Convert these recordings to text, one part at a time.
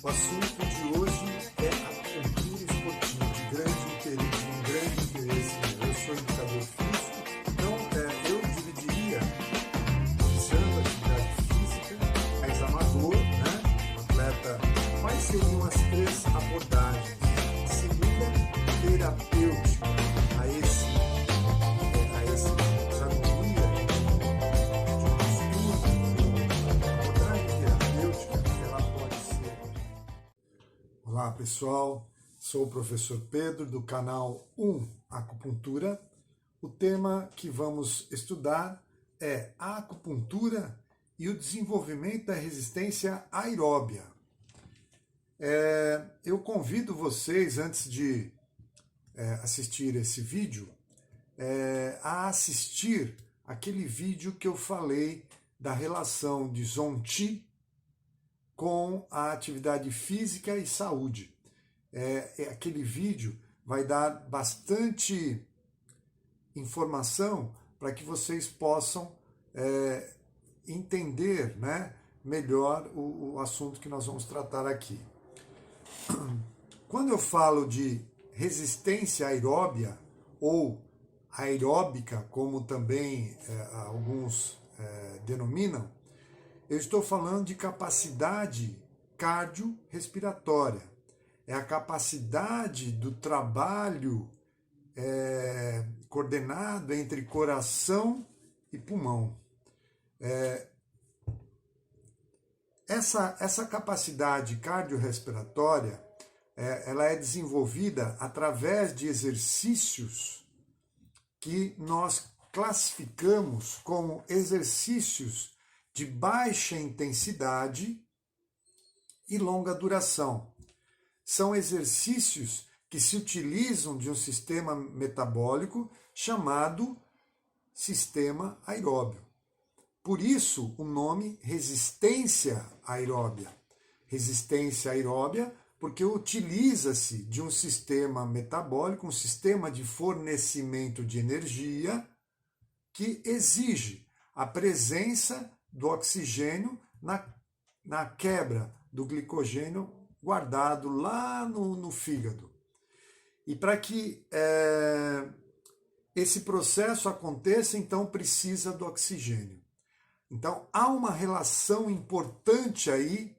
O assunto de hoje é a cultura esportiva, de um grande interesse meu. Eu sou educador físico, então eu dividiria, visando a atividade física, mais amador, né? Um atleta, quais seriam as três abordagens? Segunda, terapêutica, a essa categoria de um estudo, a abordagem terapêutica, ela pode ser. Olá pessoal, sou o professor Pedro do canal 1 Acupuntura. O tema que vamos estudar é a acupuntura e o desenvolvimento da resistência aeróbia. Eu convido vocês, antes de assistir esse vídeo, a assistir aquele vídeo que eu falei da relação de Zong Chi com a atividade física e saúde. Aquele vídeo vai dar bastante informação para que vocês possam entender, né, melhor o assunto que nós vamos tratar aqui. Quando eu falo de resistência aeróbia ou aeróbica, como também alguns denominam, eu estou falando de capacidade cardiorrespiratória. É a capacidade do trabalho coordenado entre coração e pulmão. Essa capacidade cardiorrespiratória, ela é desenvolvida através de exercícios que nós classificamos como exercícios de baixa intensidade e longa duração. São exercícios que se utilizam de um sistema metabólico chamado sistema aeróbio. Por isso, o nome resistência aeróbia. Resistência aeróbia porque utiliza-se de um sistema metabólico, um sistema de fornecimento de energia que exige a presença do oxigênio na quebra do glicogênio guardado lá no fígado. E para que esse processo aconteça, então precisa do oxigênio. Então há uma relação importante aí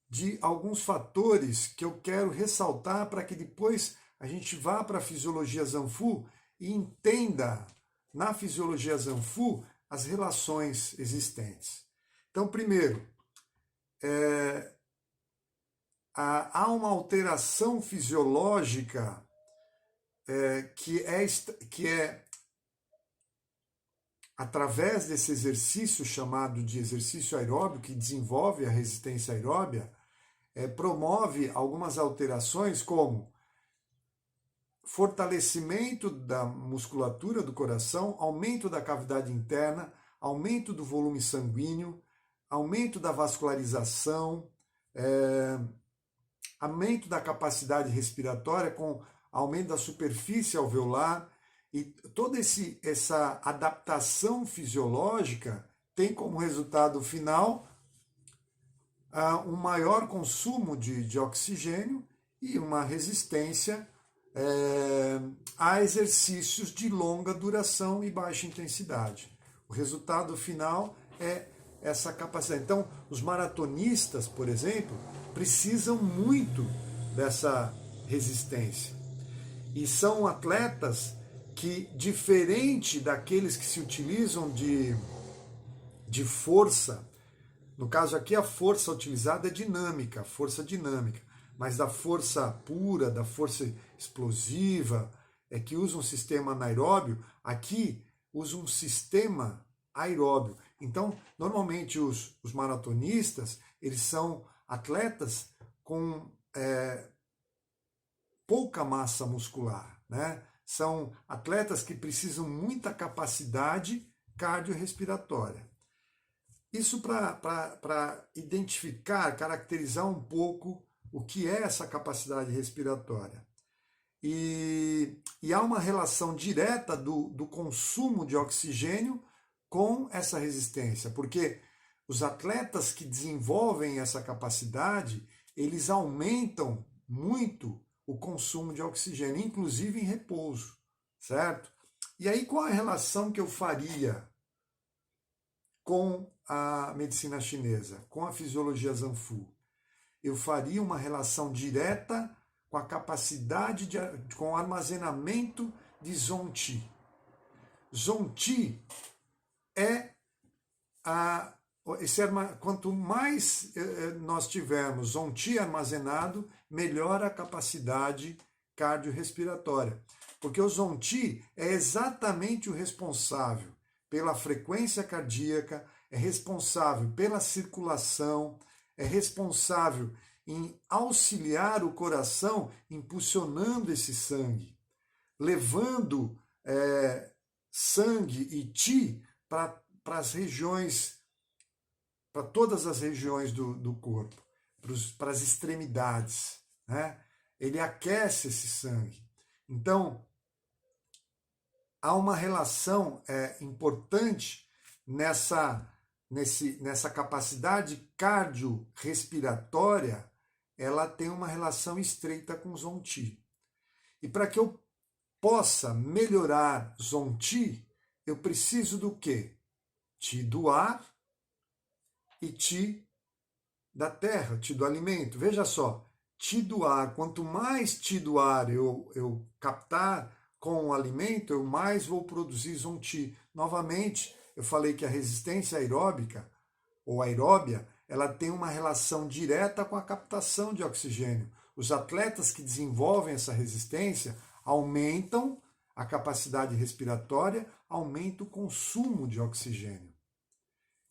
de alguns fatores que eu quero ressaltar para que depois a gente vá para a fisiologia Zanfu e entenda na fisiologia Zanfu as relações existentes. Então, primeiro, há uma alteração fisiológica que é através desse exercício chamado de exercício aeróbio, que desenvolve a resistência aeróbia, promove algumas alterações como fortalecimento da musculatura do coração, aumento da cavidade interna, aumento do volume sanguíneo, aumento da vascularização, aumento da capacidade respiratória com aumento da superfície alveolar, e toda essa adaptação fisiológica tem como resultado final um maior consumo de oxigênio e uma resistência a exercícios de longa duração e baixa intensidade. O resultado final é essa capacidade. Então, os maratonistas, por exemplo, precisam muito dessa resistência. E são atletas que, diferente daqueles que se utilizam de força, no caso aqui a força utilizada é dinâmica, força dinâmica, mas da força pura, da força explosiva, que usa um sistema anaeróbio, aqui usa um sistema aeróbio. Então, normalmente os maratonistas, eles são atletas com pouca massa muscular, né? São atletas que precisam muita capacidade cardiorrespiratória. Isso para identificar, caracterizar um pouco o que é essa capacidade respiratória. E há uma relação direta do consumo de oxigênio com essa resistência, porque os atletas que desenvolvem essa capacidade, eles aumentam muito o consumo de oxigênio, inclusive em repouso, certo? E aí qual a relação que eu faria com a medicina chinesa, com a fisiologia Zanfu? Eu faria uma relação direta com a capacidade com o armazenamento de Zong-Qi. Zong-Qi é quanto mais nós tivermos Zong-Qi armazenado, melhor a capacidade cardiorrespiratória. Porque o Zong-Qi é exatamente o responsável pela frequência cardíaca, é responsável pela circulação, é responsável em auxiliar o coração, impulsionando esse sangue, levando sangue e Qi para as regiões, para todas as regiões do corpo, para as extremidades, né? Ele aquece esse sangue. Então, há uma relação importante nessa capacidade cardiorrespiratória, ela tem uma relação estreita com Zong-Qi. E para que eu possa melhorar Zong-Qi, eu preciso do quê? Qi do ar e Qi da terra, Qi do alimento. Veja só, Qi do ar, quanto mais Qi do ar eu captar com o alimento, eu mais vou produzir Zong-Qi. Novamente, eu falei que a resistência aeróbica, ou aeróbia, ela tem uma relação direta com a captação de oxigênio. Os atletas que desenvolvem essa resistência aumentam a capacidade respiratória, aumenta o consumo de oxigênio.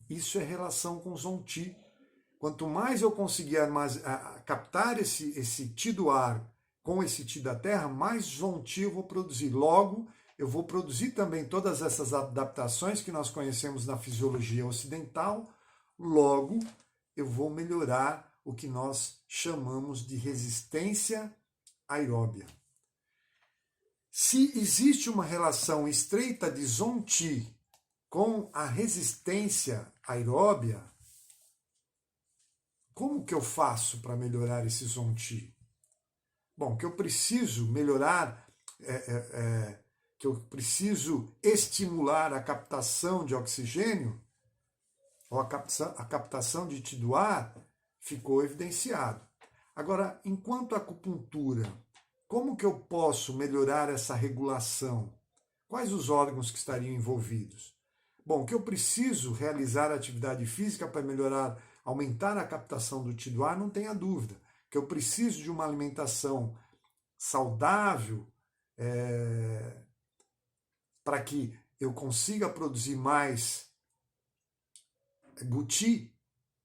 Isso é relação com Zong-Qi. Quanto mais eu conseguir captar esse Qi do ar com esse Qi da terra, mais Zong-Qi eu vou produzir. Logo, eu vou produzir também todas essas adaptações que nós conhecemos na fisiologia ocidental. Logo, eu vou melhorar o que nós chamamos de resistência aeróbia. Se existe uma relação estreita de Zong-Qi com a resistência aeróbia, como que eu faço para melhorar esse Zong-Qi? Bom, que eu preciso melhorar, que eu preciso estimular a captação de oxigênio, ou a captação de Qi do ar, ficou evidenciado. Agora, enquanto acupuntura, como que eu posso melhorar essa regulação? Quais os órgãos que estariam envolvidos? Bom, que eu preciso realizar atividade física para melhorar, aumentar a captação do Qi do ar, não tenha dúvida. Que eu preciso de uma alimentação saudável para que eu consiga produzir mais Gu-Qi,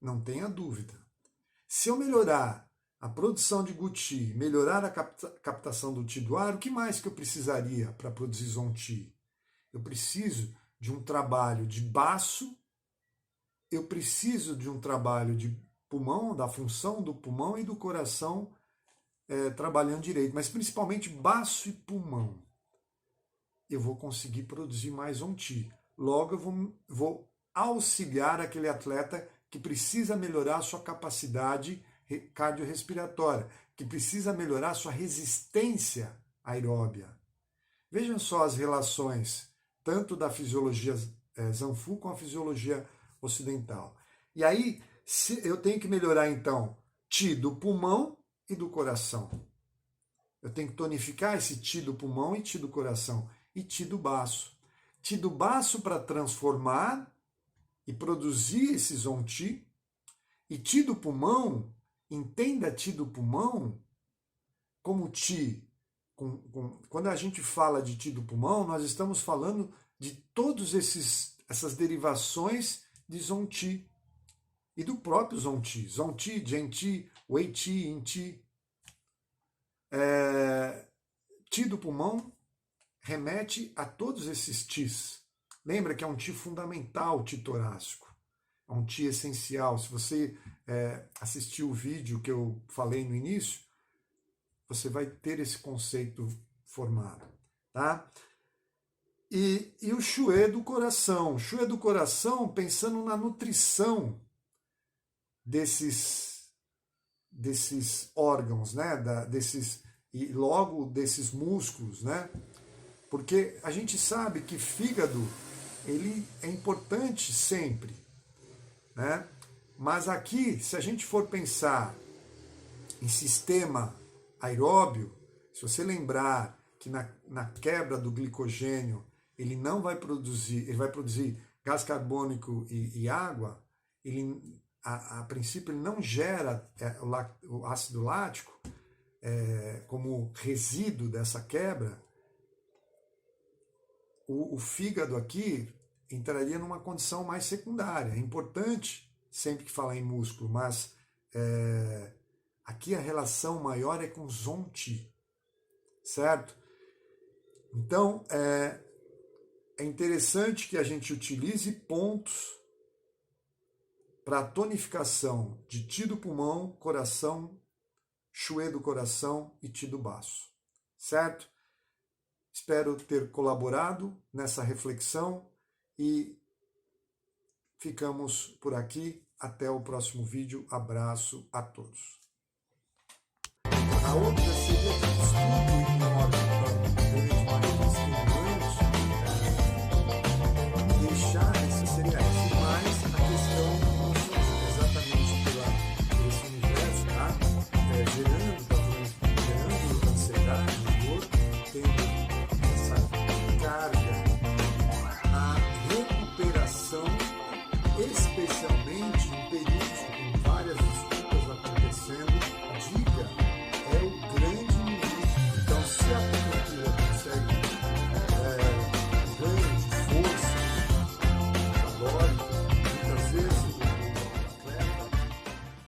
não tenha dúvida. Se eu melhorar a produção de Gu-Qi, melhorar a captação do Qi do ar, o que mais que eu precisaria para produzir Zong-Qi? Eu preciso de um trabalho de baço, eu preciso de um trabalho de pulmão, da função do pulmão e do coração trabalhando direito, mas principalmente baço e pulmão. Eu vou conseguir produzir mais Zong-Qi. Logo, eu vou auxiliar aquele atleta que precisa melhorar a sua capacidade cardiorrespiratória, que precisa melhorar a sua resistência aeróbia. Vejam só as relações, tanto da fisiologia Zanfu com a fisiologia ocidental. E aí, eu tenho que melhorar, então, Qi do pulmão e do coração. Eu tenho que tonificar esse Qi do pulmão e Qi do coração. E Qi do baço. Qi do baço para transformar e produzir esse Zong-Qi. E Qi do pulmão, entenda Qi do pulmão como Qi. Quando a gente fala de Qi do pulmão, nós estamos falando de todas essas derivações de Zong-Qi. E do próprio Zong-Qi. Zong-Qi, Zhen-Qi, Wei-Qi, Yin-Qi. Qi do pulmão remete a todos esses Qis. Lembra que é um Qi fundamental, o Qi torácico. É um Qi essencial. Se você assistiu o vídeo que eu falei no início, você vai ter esse conceito formado. Tá? E o Xue do coração. Xue do coração pensando na nutrição desses desses órgãos, né? E logo desses músculos, né? Porque a gente sabe que fígado ele é importante sempre, né? Mas aqui, se a gente for pensar em sistema aeróbio, se você lembrar que na quebra do glicogênio ele não vai produzir, ele vai produzir gás carbônico e água, ele a princípio ele não gera o ácido lático como resíduo dessa quebra. O fígado aqui entraria numa condição mais secundária. É importante sempre que falar em músculo, mas aqui a relação maior é com Zonti, certo? Então, é interessante que a gente utilize pontos para a tonificação de Ti do pulmão, coração, Xue do coração e Ti do baço, certo? Espero ter colaborado nessa reflexão e ficamos por aqui. Até o próximo vídeo. Abraço a todos. A outra seria de estudo